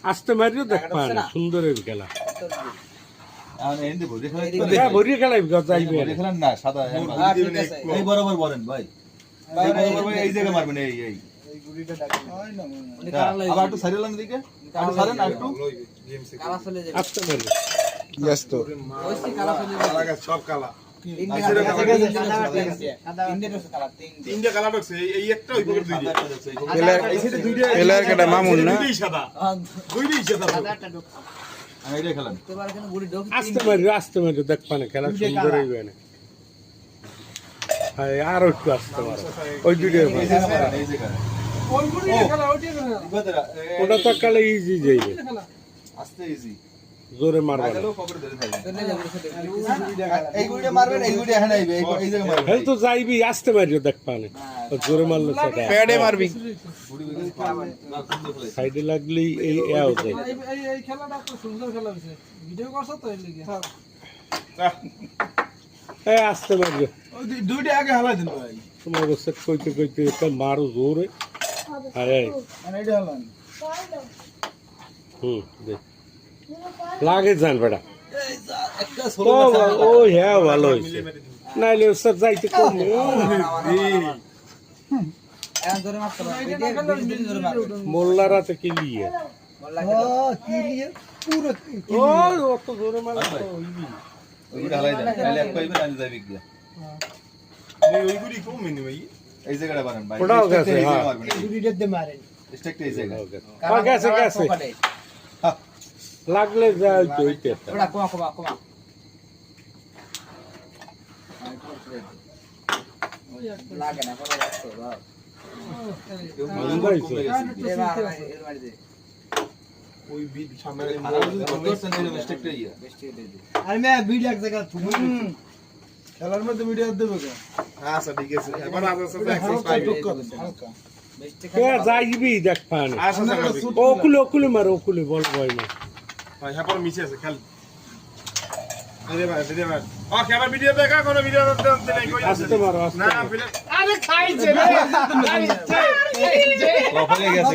আস্তে মারিও দেখ পায় না সুন্দরের খেলা ভরিয়ে খেলাই যাইবে না সাদা এই বরাবর বলেন ভাই এই জায়গায় মারবেন এই এই আবার একটু সাইড লাইন দিকে একটু সারেন একটু আস্তে মারি ইয়াস তো কালা সব কালা তিনটা কালা ঢুকছে এই একটা ওই পকেট দুইটা এলার কেটা মামুন না দুইটাই সাদা আমি এটা খেলাম আস্তে মারি দেখ পানে খেলা সুন্দর হইবে না হ্যাঁ আর একটু আস্তে মারো ওই দুইটা এই জায়গায় ওটা তো কালে ইজি যাইবে আস্তে ইজি জোরে মারবা আগেও পকেট ধরে থাকবে এই গুড়িটা মারবেন এই গুড়ি এখানে আইবে এই জায়গায় মারবেন হেল তো যাইবি আস্তে মারিও দেখ পানে জোরে মারলে সেটা প্যাডে মারবি সাইডে লাগলেই এই এও যায় এই খেলাটা তো সুন্দর খেলা হইছে ভিডিও করছ তো এর লাগি এই আস্তে মারিও ওই দুইটা আগে হালাই দিন ভাই তোমার সেট কইতে কইতে একটা মারো জোরে আরে মানে এটা হালান দেখ লাগে যান বেটা একটা ও হ্যাঁ ভালো হইছে নাইলে সব যাইতে কম মোল্লারাতে কি লিয়ে ও অত জোরে মারলে তো হইবি ওই গুড়ি হালাই দেন তাহলে এক পাইবেন আনি যাবে কি ওই গুড়ি কম মিনি ভাই এই জায়গাটা মারেন ভাই ওটাও গেছে, হ্যাঁ। গুড়িটাতে মারেন স্টেকটা এই জায়গায় গেছে গেছে লাগলে যায় তো হইতে ওই বিট সামনে স্টেকটা ইয়া আরে মে ভিডিও এক জায়গা তুমি খেলার মধ্যে ভিডিও দেবো কেন আচ্ছা ঠিক আছে এবার আছে হালকা কে যাইবি দেখ পানে আচ্ছা ওকুলে মারো ওকুলে বল ভয় না ভাই হ্যাঁ পর মিছে আছে খেল আরে ভাই ও ক্যামেরা ভিডিও দেখা কোন ভিডিও দেখতে নাই কই আছে আস্তে মারো আস্তে না আরে খাইছে রে কফলে গেছে